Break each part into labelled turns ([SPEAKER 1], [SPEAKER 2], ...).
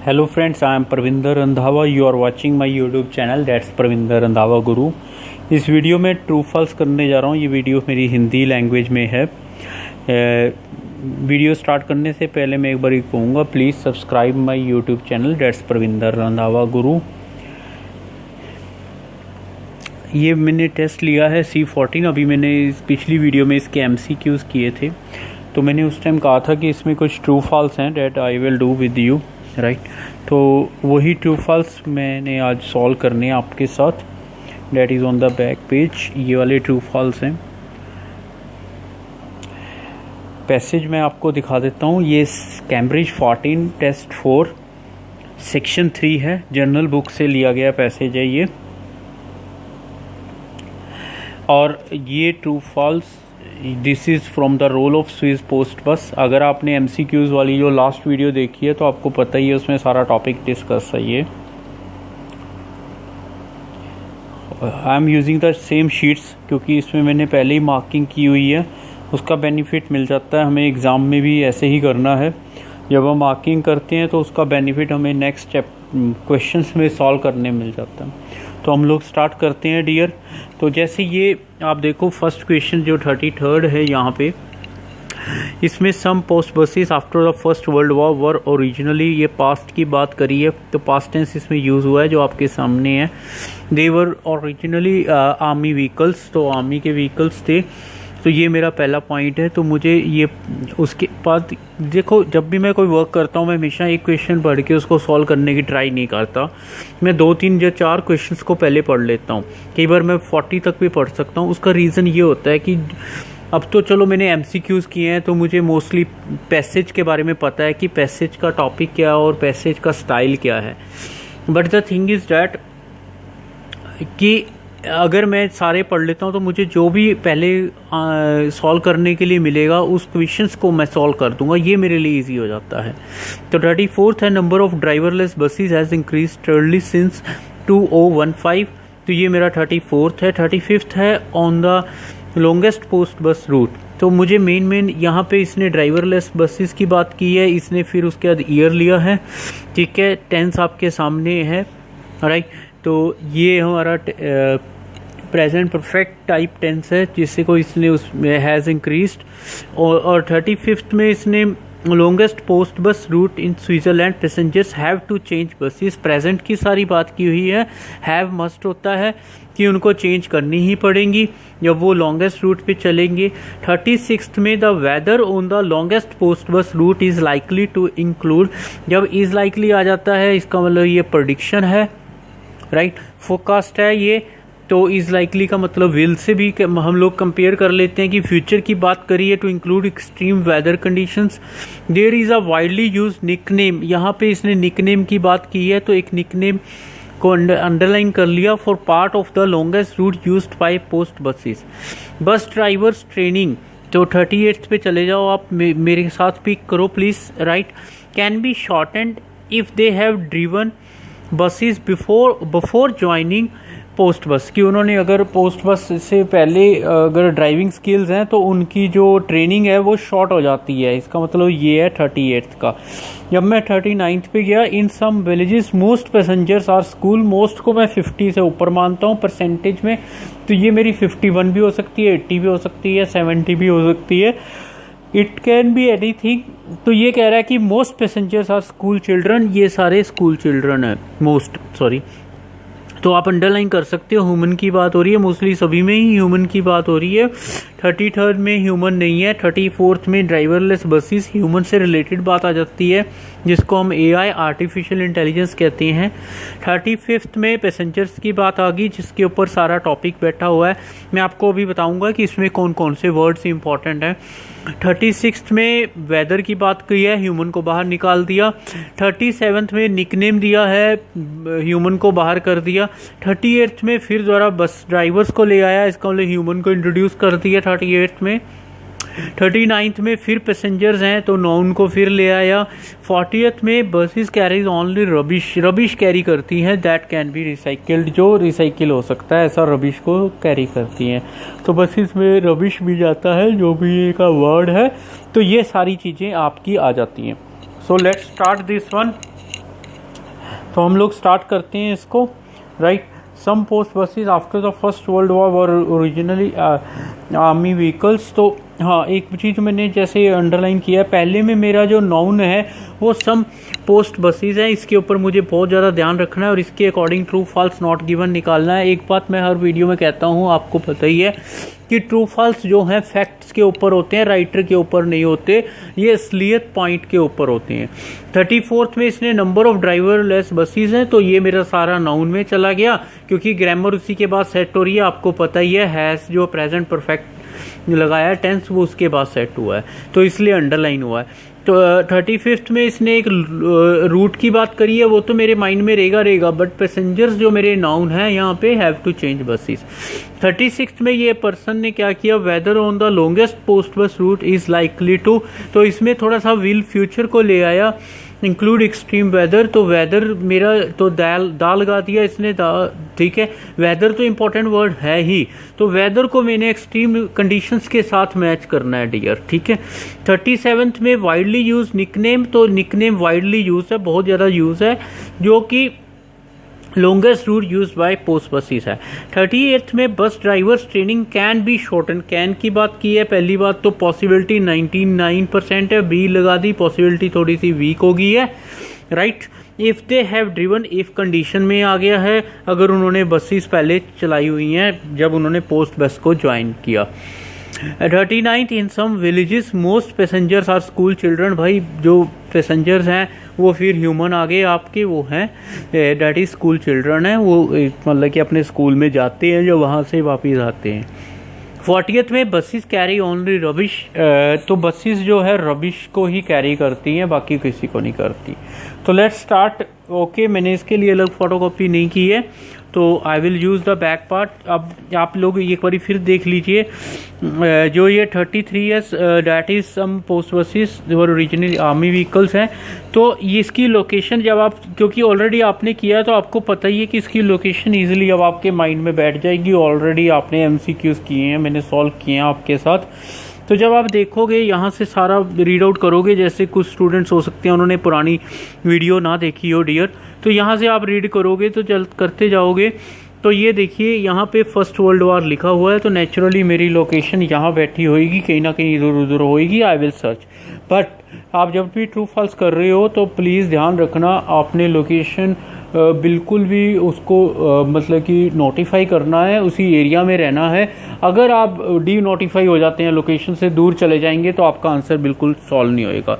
[SPEAKER 1] Hello friends, I am Pravinder Randhawa. You are watching my YouTube channel. That's Pravinder Randhawa Guru. इस video में true false करने जा रहा हूँ। ये वीडियो मेरी हिंदी लैंग्वेज में है। वीडियो स्टार्ट करने से पहले मैं एक बार कहूँगा, please subscribe my YouTube channel. That's Pravinder Randhawa गुरु। ये मैंने टेस्ट लिया है C14। अभी मैंने पिछली वीडियो में इसके MCQs किए थे, तो मैंने उस टाइम कहा था कि इसमें कुछ ट्रू फॉल्स हैं, that I will do with you, right. तो वही ट्रू फॉल्स मैंने आज सॉल्व करने हैं आपके साथ। That is on the back page. ये वाले ट्रू फॉल्स हैं। पैसेज मैं आपको दिखा देता हूँ। ये कैम्ब्रिज 14 टेस्ट 4 सेक्शन 3 है। जर्नल बुक से लिया गया पैसेज है ये। और ये true false, this is from the role of Swiss post bus. अगर आपने MCQs वाली जो लास्ट वीडियो देखी है तो आपको पता ही है, उसमें सारा टॉपिक डिस्कस है ये। I am using the same sheets, क्योंकि इसमें मैंने पहले ही मार्किंग की हुई है। उसका बेनिफिट मिल जाता है हमें। एग्ज़ाम में भी ऐसे ही करना है। जब हम मार्किंग करते हैं तो उसका बेनिफिट हमें नेक्स्ट क्वेश्चंस में सॉल्व करने मिल जाता है। तो हम लोग स्टार्ट करते हैं डियर। तो जैसे ये आप देखो, फर्स्ट क्वेश्चन जो 33rd है यहाँ पे, इसमें some post buses after the first world war were originally, ये पास्ट की बात करी है तो पास्ट टेंस इसमें यूज़ हुआ है जो आपके सामने है। दे वर ओरिजिनली आर्मी व्हीकल्स, तो आर्मी के व्हीकल्स थे। तो ये मेरा पहला पॉइंट है। तो मुझे ये, उसके बाद देखो, जब भी मैं कोई वर्क करता हूँ मैं हमेशा एक क्वेश्चन पढ़ के उसको सॉल्व करने की ट्राई नहीं करता। मैं 2, 3 या 4 क्वेश्चंस को पहले पढ़ लेता हूँ। कई बार मैं 40 तक भी पढ़ सकता हूँ। उसका रीज़न ये होता है कि अब तो चलो मैंने MCQs किए हैं, तो मुझे मोस्टली पैसेज के बारे में पता है कि पैसेज का टॉपिक क्या है और पैसेज का स्टाइल क्या है। But the thing is that कि अगर मैं सारे पढ़ लेता हूँ तो मुझे जो भी पहले सॉल्व करने के लिए मिलेगा उस क्वेश्चंस को मैं सॉल्व कर दूंगा। ये मेरे लिए इजी हो जाता है। तो 34th है, number of driverless buses has increase steadily since 2015। तो ये मेरा 34th है। 35th है, on the longest post bus route. तो मुझे मेन यहाँ पे इसने ड्राइवरलेस बसेस की बात की है। इसने फिर उसके बाद ईयर लिया है, ठीक है। टेंस आपके सामने है, राइट। तो ये हमारा प्रेजेंट परफेक्ट टाइप टेंस है, जिससे को इसने उसमें हैज़ इंक्रीज्ड। और 35th में इसने longest post bus route in Switzerland, passengers have to change buses. Present की सारी बात की हुई है। हैव मस्ट होता है कि उनको चेंज करनी ही पड़ेंगी जब वो लॉन्गेस्ट रूट पे चलेंगे। 36th में the weather on the longest post bus route is likely to include. जब इज़ लाइकली आ जाता है इसका मतलब ये प्रेडिक्शन है, राइट, फोरकास्ट है ये। तो इज़ लाइकली का मतलब विल से भी हम लोग कंपेयर कर लेते हैं कि फ्यूचर की बात करिए to include extreme weather conditions. There is a widely use nickname. यहाँ पे इसने निकनेम की बात की है, तो एक निकनेम को अंडरलाइन कर लिया। For part of the longest route used by post buses. बस ड्राइवर्स ट्रेनिंग। तो 38th पे चले जाओ आप, मेरे साथ पिक करो please, right. Can be shortened if they have driven buses before joining post बस। कि उन्होंने अगर पोस्ट बस से पहले अगर ड्राइविंग स्किल्स हैं तो उनकी जो ट्रेनिंग है वो शॉर्ट हो जाती है। इसका मतलब ये है 38th का। जब मैं 39th पे गया, in some villages most passengers are school. Most को मैं 50 से ऊपर मानता हूँ परसेंटेज में। तो ये मेरी 51 भी हो सकती है, 80 भी हो सकती है, 70 भी हो सकती है। It can be anything. तो ये कह रहा है कि most passengers are school children. ये सारे स्कूल चिल्ड्रन है, मोस्ट, सॉरी। तो आप अंडरलाइन कर सकते हो, ह्यूमन की बात हो रही है। मोस्टली सभी में ही ह्यूमन की बात हो रही है। 33rd में ह्यूमन नहीं है। 34th में ड्राइवरलेस बसेस, ह्यूमन से रिलेटेड बात आ जाती है, जिसको हम AI आर्टिफिशियल इंटेलिजेंस कहते हैं। 35th में पैसेंजर्स की बात आ गई, जिसके ऊपर सारा टॉपिक बैठा हुआ है। मैं आपको अभी बताऊंगा कि इसमें कौन कौन से वर्ड्स इंपॉर्टेंट हैं। 36th में वेदर की बात की है, ह्यूमन को बाहर निकाल दिया। 37th में निकनेम दिया है, ह्यूमन को बाहर कर दिया। 38th में फिर दोबारा बस ड्राइवर्स को ले आया, इसका मतलब ह्यूमन को इंट्रोड्यूस कर दिया 38th में। 39th में फिर पैसेंजर्स हैं तो नाउन को फिर ले आया। 40th में buses carries only rubbish. Rubbish carry करती हैं दैट कैन बी रिसाइकल्ड, जो रिसाइकिल हो सकता है ऐसा रबिश को कैरी करती हैं। तो बसेस में रबिश भी जाता है, जो भी का वर्ड है। तो ये सारी चीज़ें आपकी आ जाती हैं। So let's start this one. तो हम लोग स्टार्ट करते हैं इसको, right. Some post buses after the first world war were originally army vehicles. तो हाँ, एक चीज़ मैंने जैसे अंडरलाइन किया, पहले में मेरा जो नाउन है वो सम पोस्ट बसेस है, इसके ऊपर मुझे बहुत ज़्यादा ध्यान रखना है और इसके according true false not given निकालना है। एक बात मैं हर वीडियो में कहता हूँ, आपको पता ही है कि ट्रू फॉल्स जो हैं फैक्ट्स के ऊपर होते हैं, राइटर के ऊपर नहीं होते, ये असलियत पॉइंट के ऊपर होते हैं। 34th में इसने number of driver less buses हैं, तो ये मेरा सारा नाउन में चला गया क्योंकि ग्रामर उसी के बाद सेट हो रही है, आपको पता ही है। हैज़ जो प्रेजेंट परफेक्ट लगाया टेंस वो उसके बाद सेट हुआ है, तो इसलिए अंडरलाइन हुआ है। तो 35th में इसने एक रूट की बात करी है, वो तो मेरे माइंड में रहेगा, बट पैसेंजर्स जो मेरे नाउन है यहाँ पे have to change buses. 36th में ये पर्सन ने क्या किया, weather on the longest post bus route is likely to, तो इसमें थोड़ा सा विल फ्यूचर को ले आया, इंक्लूड एक्सट्रीम वेदर। तो वेदर मेरा तो दा लगा दिया इसने, ठीक है, वेदर तो इंपॉर्टेंट वर्ड है ही, तो वेदर को मैंने एक्सट्रीम कंडीशंस के साथ मैच करना है डियर, ठीक है। 37th में वाइडली यूज निकनेम, तो निकनेम वाइडली यूज है, बहुत ज़्यादा यूज है, जो कि longest route use by post buses है। 38th में बस drivers training can be shorten, can की बात की है, पहली बात तो पॉसिबिलिटी 99% है, बी लगा दी, पॉसिबिलिटी थोड़ी सी वीक हो गई है, right. If they have driven, if condition में आ गया है, अगर उन्होंने बसेस पहले चलाई हुई हैं जब उन्होंने पोस्ट बस को ज्वाइन किया। 39th in some villages most passengers are school children, भाई जो पैसेंजर्स हैं वो फिर ह्यूमन आगे आपके वो हैं, डैट इज स्कूल चिल्ड्रन है, वो मतलब कि अपने स्कूल में जाते हैं जो वहाँ से वापस आते हैं। 40th में बसेस कैरी ओनली रबिश, तो बसेस जो है रबिश को ही कैरी करती हैं, बाकी किसी को नहीं करती। तो लेट्स स्टार्ट। ओके, मैंने इसके लिए अलग फोटोकॉपी नहीं की है, तो I will use the back part. अब आप लोग एक बार फिर देख लीजिए, जो ये 33 that is some post buses और ओरिजिनल आर्मी व्हीकल्स हैं, तो ये इसकी लोकेशन जब आप, क्योंकि ऑलरेडी आपने किया तो आपको पता ही है कि इसकी लोकेशन इजीली अब आपके माइंड में बैठ जाएगी। ऑलरेडी आपने MCQs किए हैं, मैंने सॉल्व किए हैं आपके साथ, तो जब आप देखोगे यहाँ से सारा रीड आउट करोगे, जैसे कुछ स्टूडेंट्स हो सकते हैं उन्होंने पुरानी वीडियो ना देखी हो डियर, तो यहाँ से आप रीड करोगे तो जल्द करते जाओगे, तो ये देखिए यहाँ पे फर्स्ट वर्ल्ड वॉर लिखा हुआ है, तो नेचुरली मेरी लोकेशन यहाँ बैठी होगी, कहीं ना कहीं इधर उधर होगी, आई विल सर्च। बट आप जब भी ट्रू फॉल्स कर रहे हो तो प्लीज़ ध्यान रखना, आपने लोकेशन बिल्कुल भी उसको मतलब कि नोटिफाई करना है, उसी एरिया में रहना है। अगर आप डी नोटिफाई हो जाते हैं, लोकेशन से दूर चले जाएंगे, तो आपका आंसर बिल्कुल सॉल्व नहीं होएगा।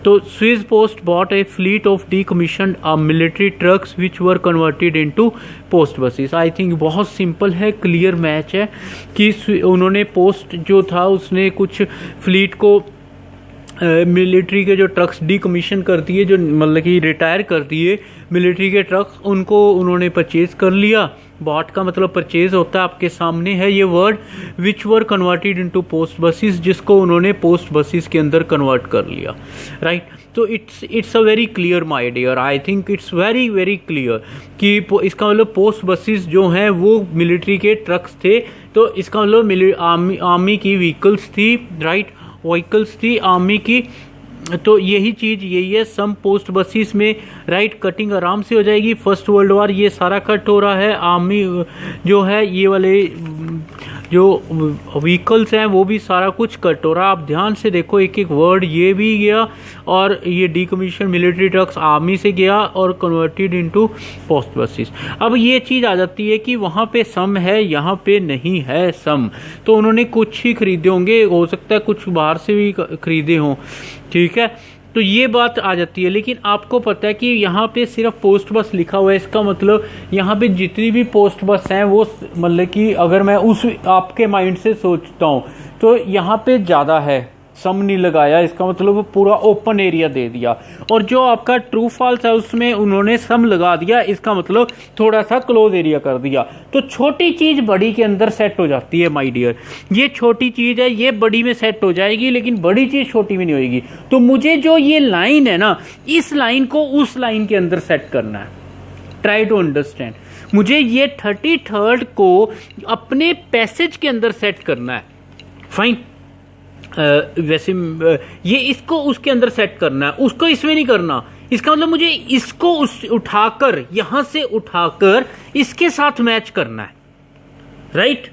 [SPEAKER 1] तो Swiss post bought a fleet of decommissioned military trucks which were converted into post buses. I think बहुत सिंपल है, क्लियर मैच है कि उन्होंने पोस्ट जो था उसने कुछ फ्लीट को मिलिट्री के जो ट्रक्स डीकमीशन कर दिए, जो मतलब कि रिटायर कर दिए मिलिट्री के ट्रक्स, उनको उन्होंने परचेज कर लिया। बॉट का मतलब परचेज होता है, आपके सामने है ये word, which were converted into post buses, जिसको उन्होंने पोस्ट बसेस के अंदर कन्वर्ट कर लिया, राइट। तो it's a very clear my dear, I think it's very very clear कि इसका मतलब पोस्ट बसेस जो हैं वो मिलिट्री के ट्रक्स थे, तो इसका मतलब आर्मी की व्हीकल्स थी, राइट, व्हीकल्स थी आर्मी की। तो यही चीज़ यही है सम पोस्ट बसेस में, राइट, कटिंग आराम से हो जाएगी। फर्स्ट वर्ल्ड वॉर ये सारा कट हो रहा है, आर्मी जो है ये वाले जो व्हीकल्स हैं वो भी सारा कुछ कट हो रहा है। आप ध्यान से देखो, एक एक वर्ड, ये भी गया और ये डीकमीशन मिलिट्री ट्रक्स आर्मी से गया और कन्वर्टेड इनटू पोस्ट बसेस। अब ये चीज़ आ जाती है कि वहाँ पे सम है, यहाँ पे नहीं है सम, तो उन्होंने कुछ ही खरीदे होंगे, हो सकता है कुछ बाहर से भी खरीदे हों, ठीक है, तो ये बात आ जाती है। लेकिन आपको पता है कि यहाँ पे सिर्फ पोस्ट बस लिखा हुआ है, इसका मतलब यहाँ पे जितनी भी पोस्ट बस हैं वो मतलब कि अगर मैं उस आपके माइंड से सोचता हूँ तो यहाँ पे ज़्यादा है, सम नहीं लगाया, इसका मतलब वो पूरा ओपन एरिया दे दिया। और जो आपका ट्रू फॉल्स है उसमें उन्होंने सम लगा दिया, इसका मतलब थोड़ा सा क्लोज एरिया कर दिया। तो छोटी चीज बड़ी के अंदर सेट हो जाती है माय डियर, ये छोटी चीज है, ये बड़ी में सेट हो जाएगी, लेकिन बड़ी चीज छोटी में नहीं होगी। तो मुझे जो ये लाइन है ना, इस लाइन को उस लाइन के अंदर सेट करना है, ट्राई टू अंडरस्टैंड। मुझे ये 33rd को अपने पैसेज के अंदर सेट करना है, फाइन। वैसे ये इसको उसके अंदर सेट करना है, उसको इसमें नहीं करना, इसका मतलब मुझे इसको उठाकर, यहां से उठाकर इसके साथ मैच करना है, राइट।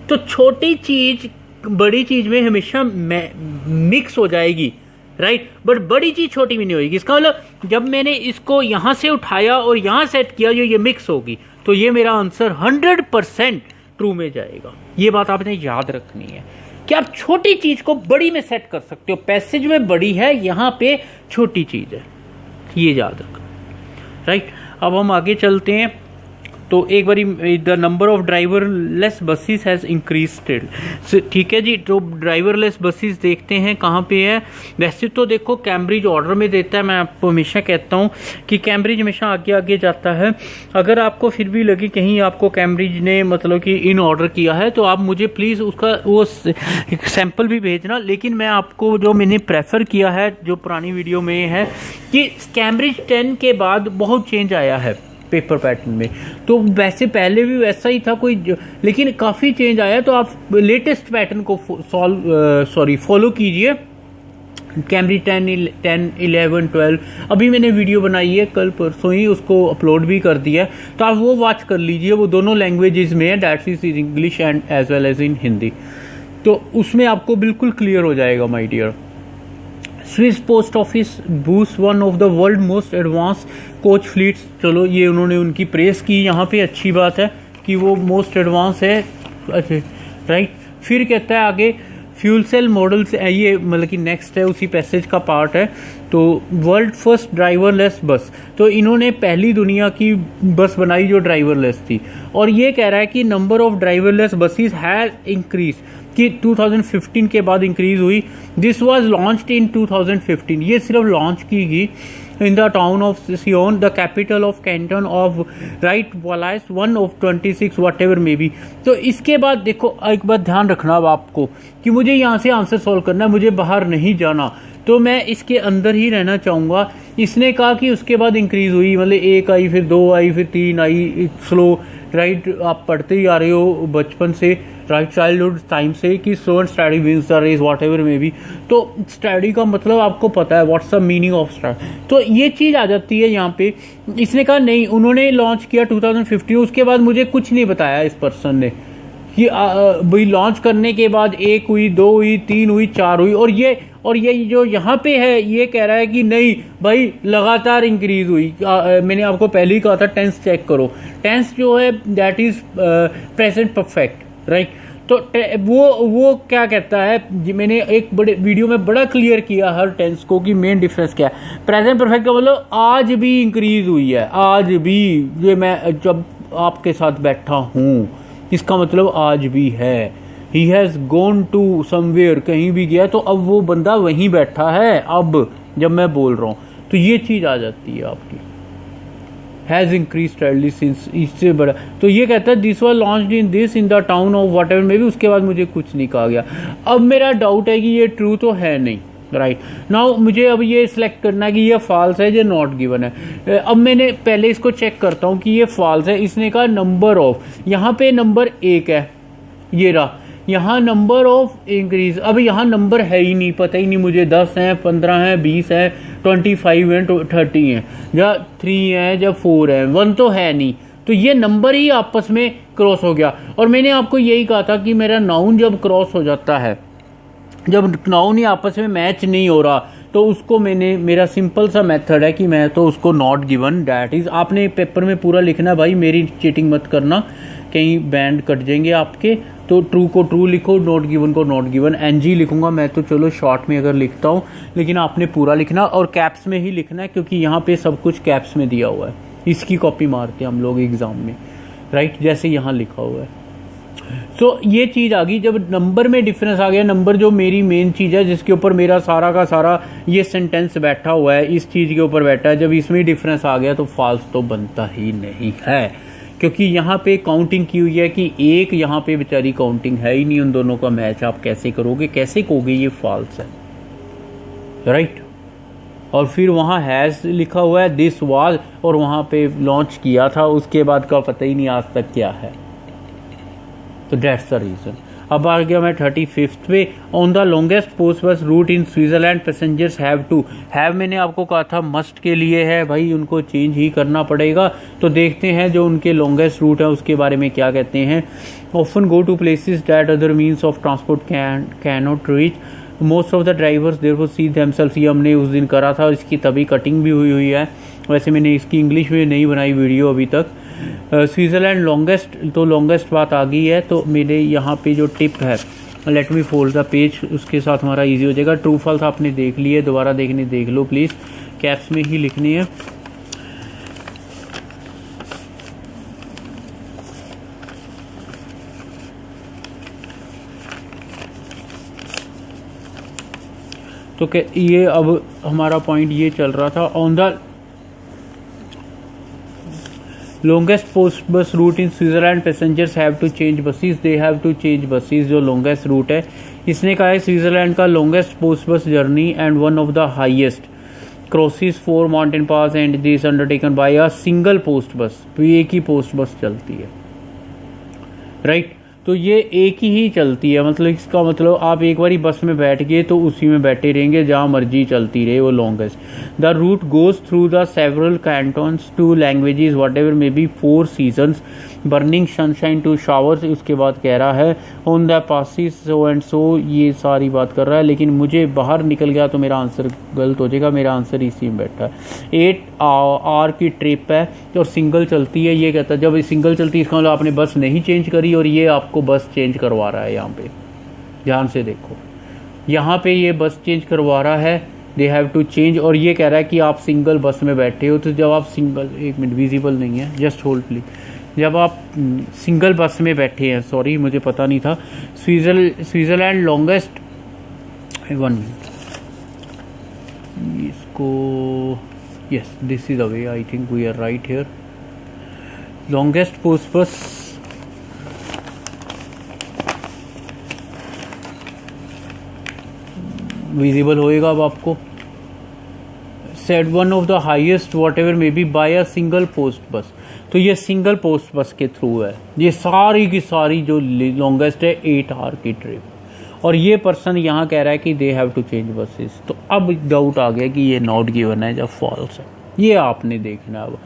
[SPEAKER 1] तो छोटी चीज बड़ी चीज में हमेशा मिक्स हो जाएगी, राइट, बट बड़ी चीज छोटी भी नहीं होगी। इसका मतलब जब मैंने इसको यहां से उठाया और यहां सेट किया, जो ये मिक्स होगी, तो ये मेरा आंसर 100% ट्रू में जाएगा। ये बात आपने याद रखनी है कि आप छोटी चीज को बड़ी में सेट कर सकते हो। पैसेज में बड़ी है, यहां पे छोटी चीज है, ये याद रखना, राइट। अब हम आगे चलते हैं। तो एक बारी the number of driverless buses has increased, ठीक है जी। तो ड्राइवरलेस बसेस देखते हैं कहाँ पे है। वैसे तो देखो कैम्ब्रिज ऑर्डर में देता है, मैं आपको हमेशा कहता हूँ कि कैम्ब्रिज हमेशा आगे आगे जाता है। अगर आपको फिर भी लगे कहीं आपको कैम्ब्रिज ने मतलब कि इन ऑर्डर किया है, तो आप मुझे प्लीज़ उसका वो सैंपल भी भेजना। लेकिन मैं आपको जो मैंने प्रेफर किया है, जो पुरानी वीडियो में है, कि कैम्ब्रिज 10 के बाद बहुत चेंज आया है पेपर पैटर्न में। तो वैसे पहले भी वैसा ही था लेकिन काफ़ी चेंज आया। तो आप लेटेस्ट पैटर्न को फॉलो कीजिए। कैम्ब्रिज 10, 11, 12 अभी मैंने वीडियो बनाई है, कल परसों ही उसको अपलोड भी कर दिया है, तो आप वो वॉच कर लीजिए। वो दोनों लैंग्वेजेस में है, that is English and as well as in Hindi. तो उसमें आपको बिल्कुल क्लियर हो जाएगा my dear. Swiss post office boost one of the world most advance coach fleets. चलो ये उन्होंने उनकी प्रेस की, यहाँ पे अच्छी बात है कि वो मोस्ट एडवांस है, अच्छा, राइट। फिर कहता है आगे फ्यूल सेल मॉडल्स, ये मतलब कि नेक्स्ट है, उसी पैसेज का पार्ट है। तो वर्ल्ड फर्स्ट ड्राइवरलेस बस, तो इन्होंने पहली दुनिया की बस बनाई जो ड्राइवरलेस थी। और ये कह रहा है कि number of driverless buses has increase, कि 2015 के बाद इंक्रीज हुई। दिस वाज लॉन्च्ड इन 2015, ये सिर्फ लॉन्च की गई in the town of Sion, the capital of canton of right Valais, 1 of 26 whatever may be. तो इसके बाद देखो एक बात ध्यान रखना अब आपको कि मुझे यहाँ से आंसर सॉल्व करना है, मुझे बाहर नहीं जाना, तो मैं इसके अंदर ही रहना चाहूँगा। इसने कहा कि उसके बाद इंक्रीज हुई, मतलब 1 आई, फिर 2 आई, फिर 3 आई, स्लो, राइट। आप पढ़ते ही आ रहे हो बचपन से, राइट, चाइल्डहुड टाइम से, कि slow and study wins the race whatever may be. तो स्टडी का मतलब आपको पता है, what's the meaning of study. तो ये चीज़ आ जाती है यहाँ पे। इसने कहा नहीं, उन्होंने लॉन्च किया 2015, उसके बाद मुझे कुछ नहीं बताया इस पर्सन ने कि भाई लॉन्च करने के बाद 1 हुई, 2 हुई, 3 हुई, 4 हुई। और ये जो यहाँ पे है ये कह रहा है कि नहीं भाई लगातार इंक्रीज हुई। मैंने आपको पहले ही कहा था टेंस चेक करो, टेंस जो है that is present perfect, right. तो वो क्या कहता है, मैंने एक बड़े वीडियो में बड़ा क्लियर किया हर टेंस को कि मेन डिफरेंस क्या है। प्रेजेंट परफेक्ट का मतलब आज भी इंक्रीज हुई है, आज भी, ये मैं जब आपके साथ बैठा हूँ इसका मतलब आज भी है। He has gone to somewhere, कहीं भी गया, तो अब वो बंदा वहीं बैठा है अब जब मैं बोल रहा हूँ। तो ये चीज़ आ जाती है आपकी, हैज़ इंक्रीज स्टडली सिंस, इससे बड़ा। तो ये कहता है this was launched in this in the town of what ever may B, उसके बाद मुझे कुछ नहीं कहा गया। अब मेरा डाउट है कि ये ट्रू तो है नहीं, राइट। नाउ मुझे अब ये सिलेक्ट करना है कि ये फॉल्स है, ये नॉट गिवन है। अब मैंने पहले इसको चेक करता हूँ कि ये फॉल्स है। इसने कहा नंबर ऑफ, यहाँ पे नंबर 1 है, ये रहा, यहाँ नंबर ऑफ इंक्रीज, अब यहाँ नंबर है ही नहीं, पता ही नहीं मुझे 10 है, 15 है, 20 है, 25 है, 30 है, या 3 है, या 4 है, 1 तो है नहीं। तो ये नंबर ही आपस में क्रॉस हो गया। और मैंने आपको यही कहा था कि मेरा नाउन जब क्रॉस हो जाता है, जब नाउन ही आपस में मैच नहीं हो रहा, तो उसको मेरा सिंपल सा मेथड है कि मैं तो उसको नॉट गिवन, दैट इज, आपने पेपर में पूरा लिखना भाई, मेरी चीटिंग मत करना, कहीं बैंड कट जाएंगे आपके। तो ट्रू को ट्रू लिखो, नॉट गिवन को नॉट गिवन। एनजी लिखूंगा मैं तो चलो शॉर्ट में अगर लिखता हूँ, लेकिन आपने पूरा लिखना और कैप्स में ही लिखना है, क्योंकि यहाँ पे सब कुछ कैप्स में दिया हुआ है। इसकी कॉपी मारते हैं हम लोग एग्जाम में, राइट, जैसे यहाँ लिखा हुआ है। तो ये चीज़ आ गई, जब नंबर में डिफरेंस आ गया, नंबर जो मेरी मेन चीज़ है जिसके ऊपर मेरा सारा का सारा ये सेंटेंस बैठा हुआ है, इस चीज़ के ऊपर बैठा है, जब इसमें डिफरेंस आ गया तो फॉल्स तो बनता ही नहीं है, क्योंकि यहाँ पे काउंटिंग की हुई है कि एक, यहाँ पे बेचारी काउंटिंग है ही नहीं, उन दोनों का मैच आप कैसे करोगे, कैसे कहोगे ये फॉल्स है, राइट। और फिर वहाँ हैज़ लिखा हुआ है, दिस वाज, और वहाँ पे लॉन्च किया था, उसके बाद का पता ही नहीं आज तक क्या है। तो दैट्स द रीज़न। अब आ गया मैं 35th पे। On the longest post bus route in Switzerland passengers have to, have मैंने आपको कहा था मस्ट के लिए है भाई, उनको चेंज ही करना पड़ेगा। तो देखते हैं जो उनके लॉन्गेस्ट रूट है उसके बारे में क्या कहते हैं। Often go to places that other means of transport can not reach, most of the drivers therefore see themselves, ये हमने उस दिन करा था और इसकी तभी कटिंग भी हुई है। वैसे मैंने इसकी इंग्लिश में नहीं बनाई वीडियो अभी तक। स्विट्ज़रलैंड लॉन्गेस्ट, तो लॉन्गेस्ट बात आ गई है। तो मेरे यहाँ पे जो टिप है, let me fold the page, उसके साथ हमारा इजी हो जाएगा। ट्रू फॉल्स आपने देख लिए, दोबारा देखने देख लो प्लीज़, कैप्स में ही लिखनी है। तो ये अब हमारा पॉइंट ये चल रहा था, on the longest post bus route in Switzerland passengers have to change buses, they have to change buses, जो लॉन्गेस्ट रूट है। इसने कहा है स्विट्जरलैंड का longest post bus journey and one of the highest crosses 4 mountain pass and this undertaken by a single post bus, तो एक ही post बस चलती है, राइट। तो ये एक ही चलती है, मतलब इसका मतलब आप एक बारी बस में बैठ गए तो उसी में बैठे रहेंगे, जहाँ मर्जी चलती रहे वो longest. The route goes through the several cantons two languages whatever may be 4 seasons, burning sunshine to showers. उसके बाद कह रहा है on the passes so and so, ये सारी बात कर रहा है, लेकिन मुझे बाहर निकल गया तो मेरा आंसर गलत हो जाएगा। मेरा आंसर इसी में बैठा है। 8 आवर की ट्रिप है और सिंगल चलती है। ये कहता है जब सिंगल चलती है इसका मतलब आपने बस नहीं चेंज करी, और ये आपको बस चेंज करवा रहा है। यहाँ पे ध्यान से देखो, यहाँ पे ये बस चेंज करवा रहा है, दे हैव टू चेंज, और ये कह रहा है कि आप सिंगल बस में बैठे हो। तो जब आप सिंगल, एक मिनट विजिबल नहीं है, जस्ट होल्ड प्लीज, जब आप सिंगल बस में बैठे हैं, सॉरी मुझे पता नहीं था, स्विट्जरलैंड लॉन्गेस्ट, 1 मिनट इसको, yes this is the way, I think we are right here. Longest post bus visible होएगा अब आपको। Set one of the highest whatever may be by a single post bus, तो ये single post बस के through है। ये सारी की सारी जो लॉन्गेस्ट है 8 आवर की ट्रिप, और ये पर्सन यहाँ कह रहा है कि they have to change buses. तो अब डाउट आ गया कि ये नॉट गिवन है या फॉल्स है, ये आपने देखना। अब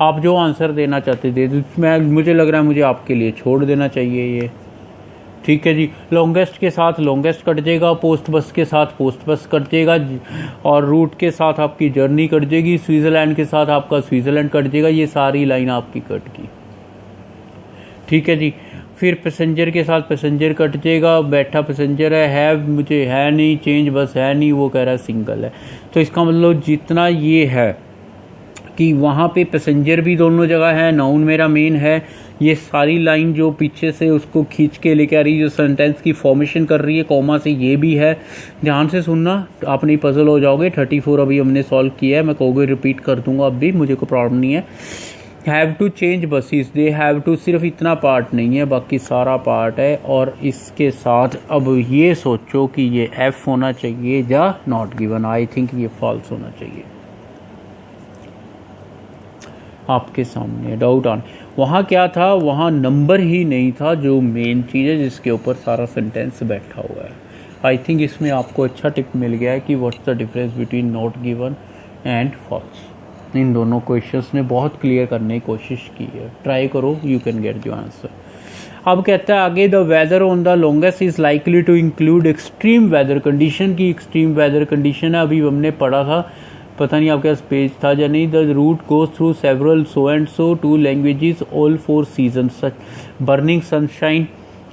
[SPEAKER 1] आप जो आंसर देना चाहते थे, मैं मुझे लग रहा है मुझे आपके लिए छोड़ देना चाहिए ये, ठीक है जी। लॉन्गेस्ट के साथ लॉन्गेस्ट कट जाएगा, पोस्ट बस के साथ पोस्ट बस कट जाएगा, और रूट के साथ आपकी जर्नी कट जाएगी, स्विट्जरलैंड के साथ आपका स्विट्जरलैंड कट जाएगा। ये सारी लाइन आपकी कट की, ठीक है जी। फिर पैसेंजर के साथ पैसेंजर कट जाएगा, बैठा पैसेंजर है मुझे है नहीं, चेंज बस है नहीं, वो कह रहा है सिंगल है। तो इसका मतलब जितना ये है कि वहाँ पे पैसेंजर भी दोनों जगह है, नाउन मेरा मेन है, ये सारी लाइन जो पीछे से उसको खींच के लेके आ रही है, जो सेंटेंस की फॉर्मेशन कर रही है कॉमा से, ये भी है। ध्यान से सुनना, आप नहीं पजल हो जाओगे। 34 अभी हमने सॉल्व किया है, मैं कहोगे रिपीट कर दूंगा अब भी, मुझे कोई प्रॉब्लम नहीं है। Have to change buses, they have to, सिर्फ इतना पार्ट नहीं है, बाकी सारा पार्ट है। और इसके साथ अब ये सोचो कि ये एफ होना चाहिए या नॉट गिवन। आई थिंक ये फॉल्स होना चाहिए। आपके सामने डाउट ऑन, वहाँ क्या था, वहाँ नंबर ही नहीं था जो मेन चीज़ है जिसके ऊपर सारा सेंटेंस बैठा हुआ है। आई थिंक इसमें आपको अच्छा टिप मिल गया है कि what's the difference between not given and false. इन दोनों क्वेश्चंस ने बहुत क्लियर करने की कोशिश की है, ट्राई करो, you can get your answer. अब कहता है आगे, the weather on the longest is likely to include extreme weather condition. की एक्सट्रीम वेदर कंडीशन है, अभी हमने पढ़ा था, पता नहीं आपके पास पेज था या नहीं। The route goes through several so and so two languages all 4 season such burning sunshine.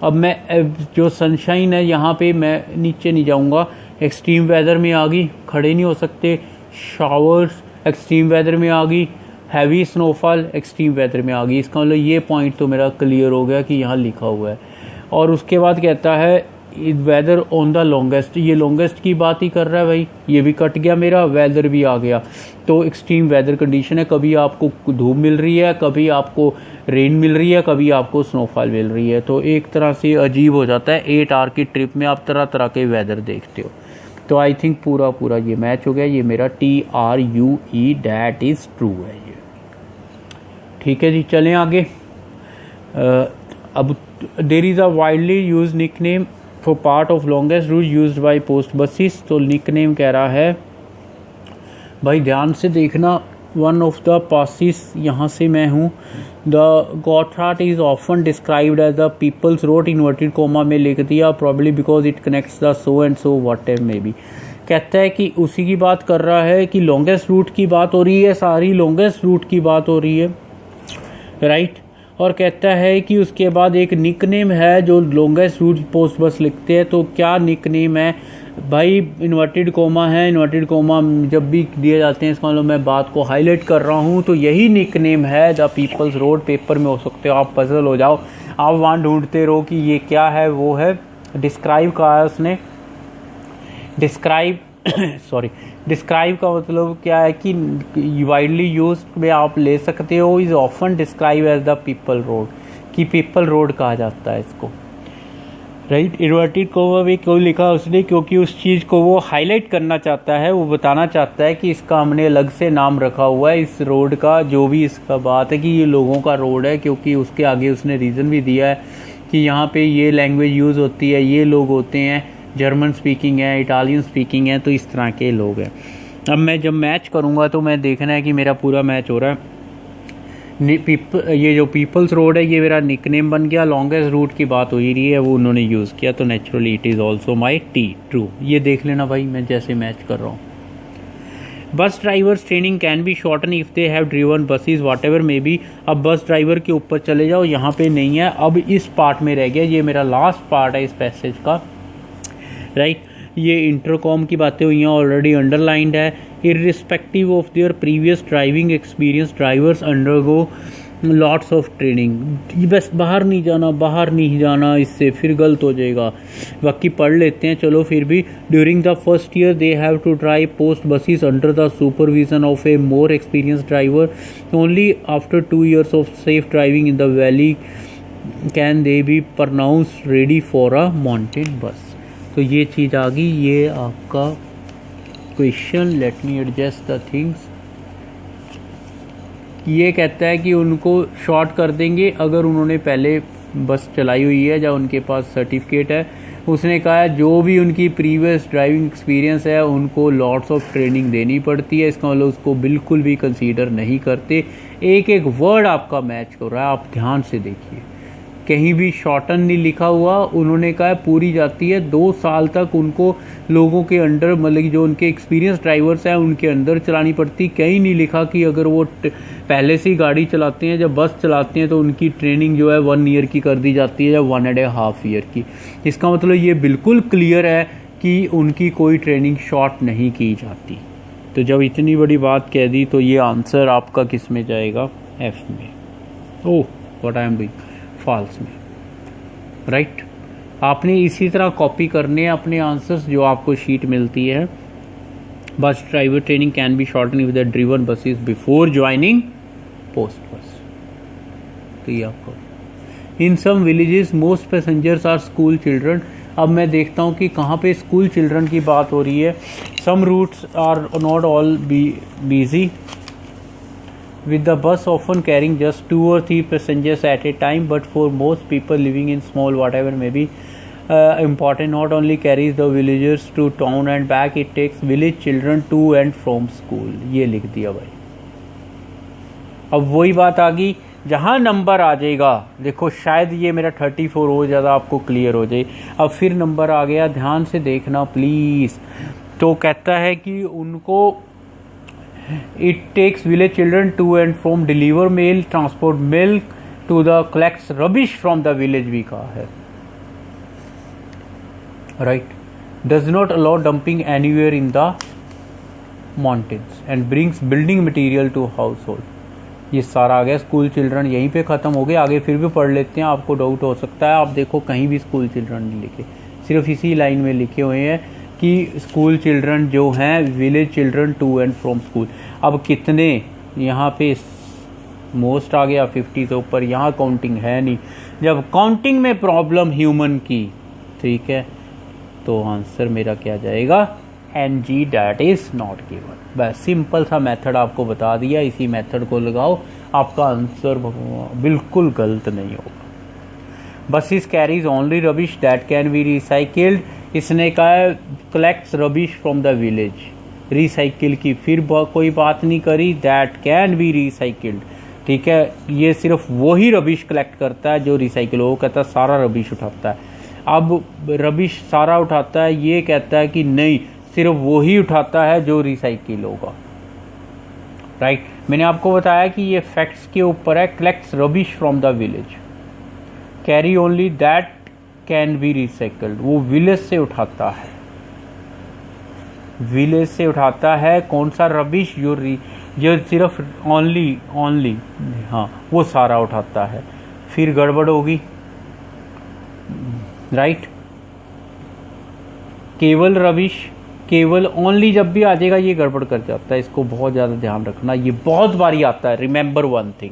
[SPEAKER 1] अब मैं जो सनशाइन है यहाँ पे मैं नीचे नहीं जाऊँगा, एक्सट्रीम वेदर में आ गई, खड़े नहीं हो सकते। शावर्स एक्सट्रीम वेदर में आ गई, हैवी स्नोफॉल एक्सट्रीम वेदर में आ गई। इसका मतलब ये पॉइंट तो मेरा क्लियर हो गया कि यहाँ लिखा हुआ है। और उसके बाद कहता है वेदर ऑन द लॉन्गेस्ट, ये लॉन्गेस्ट की बात ही कर रहा है भाई, ये भी कट गया मेरा, वेदर भी आ गया। तो एक्सट्रीम वेदर कंडीशन है, कभी आपको धूप मिल रही है, कभी आपको रेन मिल रही है, कभी आपको स्नोफॉल मिल रही है। तो एक तरह से अजीब हो जाता है, 8 आवर की ट्रिप में आप तरह तरह के वेदर देखते हो। तो आई थिंक पूरा ये मैच हो गया। ये मेरा TRUE डैट इज ट्रू है ये, ठीक है जी। चलें आगे। अब there is a widely use nick name for part of longest route used by post buses. तो निक नेम कह रहा है, भाई ध्यान से देखना, वन ऑफ द पासिस, यहाँ से मैं हूँ। The Gotthard is often described as the people's road, inverted comma में लिख दिया, probably because it connects the so and so whatever may be. कहता है कि उसी की बात कर रहा है कि लॉन्गेस्ट रूट की बात हो रही है, सारी लॉन्गेस्ट रूट की बात हो रही है, राइट। और कहता है कि उसके बाद एक निक नेम है जो लॉन्गेस्ट रूट पोस्ट बस लिखते हैं। तो क्या निक नेम है भाई? इन्वर्टेड कोमा है, इन्वर्टेड कोमा जब भी दिए जाते हैं, इसका मतलब मैं बात को हाईलाइट कर रहा हूँ, तो यही निक नेम है द पीपल्स रोड। पेपर में हो सकते हो आप पजल हो जाओ, आप वहाँ ढूंढते रहो कि ये क्या है। वो है डिस्क्राइब का है उसने, डिस्क्राइब सॉरी, डिस्क्राइब का मतलब क्या है कि वाइडली यूज में आप ले सकते हो, is often describe as the people road, कि पीपल रोड कहा जाता है इसको, राइट। इन्वर्टेड कोमा में क्यों लिखा उसने? क्योंकि उस चीज़ को वो हाईलाइट करना चाहता है, वो बताना चाहता है कि इसका हमने अलग से नाम रखा हुआ है इस रोड का, जो भी इसका बात है कि ये लोगों का रोड है, क्योंकि उसके आगे उसने रीज़न भी दिया है कि यहाँ पे ये लैंग्वेज यूज़ होती है, ये लोग होते हैं, जर्मन स्पीकिंग है, इटालियन स्पीकिंग है, तो इस तरह के लोग हैं। अब मैं जब मैच करूँगा तो मैं देखना है कि मेरा पूरा मैच हो रहा है। ये जो पीपल्स रोड है ये मेरा निकनेम बन गया, लॉन्गेस्ट रूट की बात हो ही रही है, वो उन्होंने यूज़ किया, तो naturally it is also my T true. ये देख लेना भाई, मैं जैसे मैच कर रहा हूँ। Bus drivers training can be shorten if they have driven buses whatever may be. अब बस ड्राइवर के ऊपर चले जाओ, यहाँ पे नहीं है, अब इस पार्ट में रह गया, ये मेरा लास्ट पार्ट है इस पैसेज का, राइट। ये इंटरकॉम की बातें हुई हैं, ऑलरेडी अंडरलाइंड है। Irrespective of their previous driving experience drivers undergo lots of training. बस बाहर नहीं जाना, बाहर नहीं जाना, इससे फिर गलत हो जाएगा। बाकी पढ़ लेते हैं, चलो फिर भी। During the first year they have to drive post buses under the supervision of a more experience driver. Only after 2 years of safe driving in the valley can they be pronounced ready for a mountain bus. तो ये चीज़ आ गई, ये आपका question. Let me adjust the things. ये कहता है कि उनको शॉर्ट कर देंगे अगर उन्होंने पहले बस चलाई हुई है या उनके पास सर्टिफिकेट है। उसने कहा है जो भी उनकी प्रीवियस ड्राइविंग एक्सपीरियंस है उनको लॉट्स ऑफ ट्रेनिंग देनी पड़ती है, इसका मतलब उसको बिल्कुल भी कंसीडर नहीं करते। एक एक वर्ड आपका मैच हो रहा है, आप ध्यान से देखिए, कहीं भी शॉर्टन नहीं लिखा हुआ। उन्होंने कहा है पूरी जाती है 2 साल तक उनको लोगों के अंडर, मतलब जो उनके एक्सपीरियंस ड्राइवर्स हैं उनके अंदर चलानी पड़ती। कहीं नहीं लिखा कि अगर वो पहले से ही गाड़ी चलाते हैं, जब बस चलाते हैं तो उनकी ट्रेनिंग जो है 1 year की कर दी जाती है या 1.5 year की। इसका मतलब ये बिल्कुल क्लियर है कि उनकी कोई ट्रेनिंग शॉर्ट नहीं की जाती। तो जब इतनी बड़ी बात कह दी तो ये आंसर आपका किस में जाएगा? एफ में। Oh what I am doing, false में, राइट। आपने इसी तरह कॉपी करने हैं अपने आंसर्स जो आपको शीट मिलती है। Bus driver training can be shorten with the driven buses before joining post bus. तो ये आपको in some villages most passengers are school children. अब मैं देखता हूँ कि कहाँ पे स्कूल चिल्ड्रन की बात हो रही है। Some routes are not all busy with the bus often carrying just 2 or 3 passengers at a time, but for most people living in small whatever may be important, not only carries the villagers to town and back, it takes village children to and from school। ये लिख दिया भाई। अब वही बात आ गई जहाँ number आ जाएगा, देखो शायद ये मेरा 34 हो ज़्यादा आपको क्लियर हो जाए। अब फिर नंबर आ गया, ध्यान से देखना प्लीज़। तो कहता है कि उनको It takes village children to and from deliver mail, transport milk to the collects rubbish from the village भी कहा है, right। Does not allow dumping anywhere in the mountains and brings building material to household। ये सारा आ गया। School children यहीं पे ख़त्म हो गए, आगे फिर भी पढ़ लेते हैं, आपको डाउट हो सकता है। आप देखो कहीं भी स्कूल चिल्ड्रन नहीं लिखे, सिर्फ इसी लाइन में लिखे हुए हैं कि स्कूल चिल्ड्रन जो हैं village children to and from school. अब कितने यहाँ पे मोस्ट आ गया 50 से ऊपर, यहाँ काउंटिंग है नहीं। जब काउंटिंग में प्रॉब्लम ह्यूमन की, ठीक है, तो आंसर मेरा क्या जाएगा? NG, that is not given. बस सिंपल सा मेथड आपको बता दिया, इसी मेथड को लगाओ, आपका आंसर बिल्कुल गलत नहीं होगा। Buses carries only rubbish that can be recycled. इसने कहा है collects rubbish from the village, recycle की फिर कोई बात नहीं करी, दैट कैन बी रिसाइकिल्ड। ठीक है, ये सिर्फ वही रबिश कलेक्ट करता है जो रिसाइकिल हो, कहता है सारा रबिश उठाता है। अब रबिश सारा उठाता है, ये कहता है कि नहीं सिर्फ वही उठाता है जो रिसाइकिल होगा। राइट, मैंने आपको बताया कि ये फैक्ट्स के ऊपर है। Collects rubbish from the village, carry only that can be recycled, वो विलेज से उठाता है, विलेज से उठाता है कौन सा रबिश, जो सिर्फ ओनली हाँ वो सारा उठाता है। फिर गड़बड़ होगी। राइट, केवल रबिश, केवल ओनली जब भी आ जाएगा ये गड़बड़ कर जाता है, इसको बहुत ज़्यादा ध्यान रखना, ये बहुत बारी आता है। रिमेंबर वन थिंग,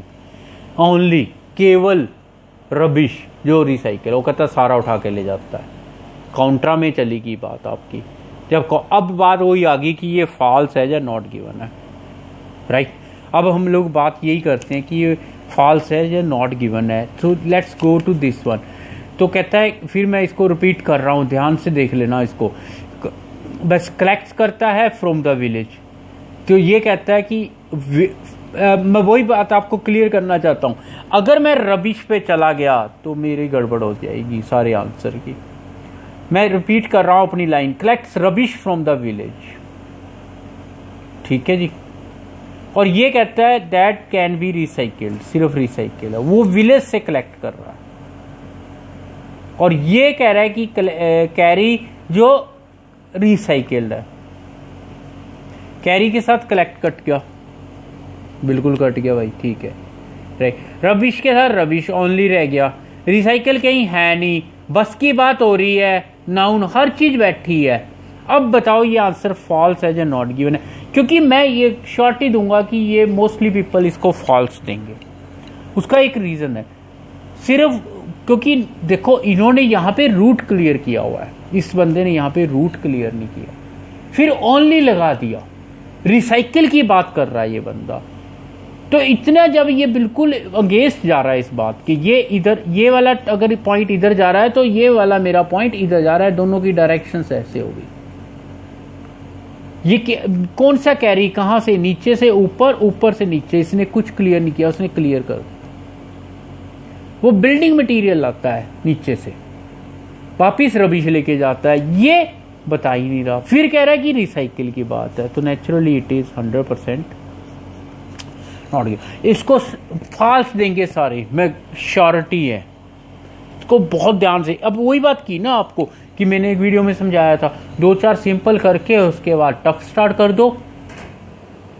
[SPEAKER 1] ओनली केवल रबिश जो रिसाइकिल, वो कहता है सारा उठा के ले जाता है। काउंट्रा में चलेगी बात आपकी। जब अब बात वही आ गई कि ये फॉल्स है या नॉट गिवन है। राइट, अब हम लोग बात यही करते हैं कि ये फॉल्स है या नॉट गिवन है। So let's go to this one. तो कहता है, फिर मैं इसको रिपीट कर रहा हूँ, ध्यान से देख लेना इसको। बस कलेक्ट करता है फ्रॉम द विलेज, तो ये कहता है कि मैं वही बात आपको क्लियर करना चाहता हूँ, अगर मैं रबिश पे चला गया तो मेरी गड़बड़ हो जाएगी सारे आंसर की। मैं रिपीट कर रहा हूँ अपनी line, collects rubbish from the village. ठीक है जी, और ये कहता है दैट कैन बी रिसाइकिल्ड, सिर्फ रिसाइकिल है, वो विलेज से कलेक्ट कर रहा है। और ये कह रहा है कि कैरी जो रिसाइकिल्ड है, कैरी के साथ कलेक्ट कट गया, बिल्कुल कट गया भाई। ठीक है, राइट, रबिश के साथ रबिश ओनली रह गया, रिसाइकिल कहीं है नहीं, बस की बात हो रही है, नाउन हर चीज बैठी है। अब बताओ ये आंसर फॉल्स है या नॉट गिवन है, क्योंकि मैं ये शॉर्ट ही दूंगा कि ये मोस्टली पीपल इसको फॉल्स देंगे। उसका एक रीजन है, सिर्फ क्योंकि देखो इन्होंने यहाँ पे रूट क्लियर किया हुआ है, इस बंदे ने यहाँ पे रूट क्लियर नहीं किया, फिर ओनली लगा दिया, रिसाइकिल की बात कर रहा है ये बंदा। तो इतना जब ये बिल्कुल अगेंस्ट जा रहा है इस बात कि ये इधर, ये वाला अगर पॉइंट इधर जा रहा है तो ये वाला मेरा पॉइंट इधर जा रहा है, दोनों की डायरेक्शन ऐसे होगी। ये कौन सा कैरी, कहां से, नीचे से ऊपर, ऊपर से नीचे, इसने कुछ क्लियर नहीं किया, उसने क्लियर कर दिया। वो बिल्डिंग मटेरियल लाता है नीचे से, वापिस रबिश लेके जाता है, ये बता ही नहीं रहा, फिर कह रहा है कि रिसाइकिल की बात है, तो naturally it is 100% not given. इसको फॉल्स देंगे सारे, मैं श्योरिटी है, इसको बहुत ध्यान से। अब वही बात की ना आपको कि मैंने एक वीडियो में समझाया था, 2-4 सिंपल करके उसके बाद टफ स्टार्ट कर दो।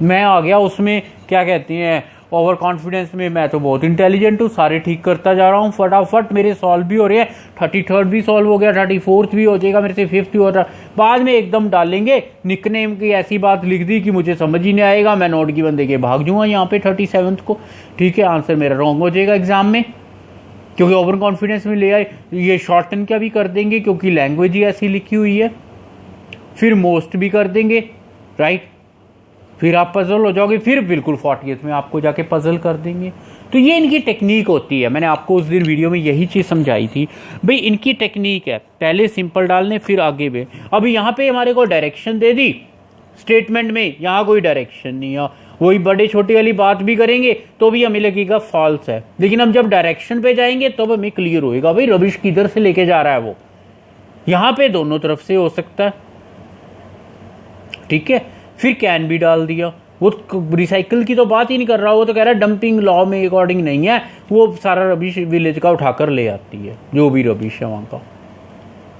[SPEAKER 1] मैं आ गया उसमें, क्या कहते हैं, ओवर कॉन्फिडेंस में, मैं तो बहुत इंटेलिजेंट हूँ, सारे ठीक करता जा रहा हूँ, फटाफट मेरे सॉल्व भी हो रहे हैं, 33rd भी सॉल्व हो गया, 34th भी हो जाएगा, मेरे से 5th भी हो रहा। बाद में एकदम डालेंगे निकनेम की ऐसी बात लिख दी कि मुझे समझ ही नहीं आएगा, मैं नोट गिवन देके भाग जाऊंगा यहाँ पे 37th को। ठीक है, आंसर मेरा रॉन्ग हो जाएगा एग्जाम में, क्योंकि ओवर कॉन्फिडेंस में ले आए। ये शॉर्टन का भी कर देंगे क्योंकि लैंग्वेज ही ऐसी लिखी हुई है, फिर मोस्ट भी कर देंगे। राइट, फिर आप पजल हो जाओगे, फिर बिल्कुल 40th में आपको जाके पजल कर देंगे। तो ये इनकी टेक्निक होती है, मैंने आपको उस दिन वीडियो में यही चीज़ समझाई थी भाई, इनकी टेक्निक है, पहले सिंपल डालने फिर आगे में। अब यहाँ पे हमारे को डायरेक्शन दे दी स्टेटमेंट में, यहाँ कोई डायरेक्शन नहीं है, वही बड़े छोटे वाली बात भी करेंगे तो भी हमें लगेगा फॉल्स है, लेकिन हम जब डायरेक्शन पे जाएंगे तब हमें क्लियर होएगा भाई रबिश किधर से लेके जा रहा है वो। यहाँ पे दोनों तरफ से हो सकता है। ठीक है, फिर कैन भी डाल दिया, वो रिसाइकिल की तो बात ही नहीं कर रहा, वो तो कह रहा है डंपिंग लॉ में अकॉर्डिंग नहीं है, वो सारा रबिश विलेज का उठाकर ले आती है, जो भी रबिश है वहाँ का।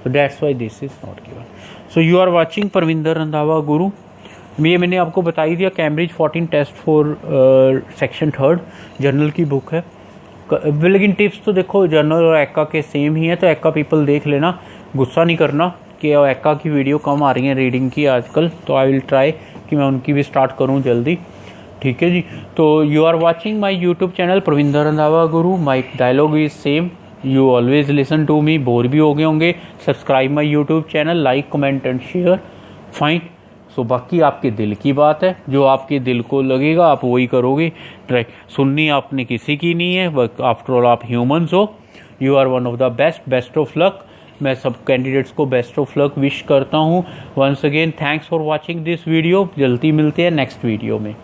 [SPEAKER 1] So that's why this is not given. So you are watching Parvinder Randhawa गुरु। ये मैंने आपको बता ही दिया, Cambridge 14 test for section 3 journal की बुक है। लेकिन टिप्स तो देखो जर्नल और एक्का के सेम ही है, तो एक्का पीपल देख लेना, गुस्सा नहीं करना कि एक्का की वीडियो कम आ रही है रीडिंग की आजकल, तो आई विल ट्राई कि मैं उनकी भी स्टार्ट करूं जल्दी। ठीक है जी, तो you are watching my YouTube channel Parvinder Randhawa Guru. My dialogue is same, you always listen to me. Bore भी हो गए होंगे, subscribe my YouTube channel, like comment and share, fine. So बाकी आपके दिल की बात है, जो आपके दिल को लगेगा आप वही करोगे। सुननी आपने किसी की नहीं है, आफ्टर ऑल आप ह्यूमंस हो। You are one of the best of luck. मैं सब कैंडिडेट्स को बेस्ट ऑफ लक विश करता हूँ। Once again thanks for watching this video. जल्दी मिलते हैं नेक्स्ट वीडियो में।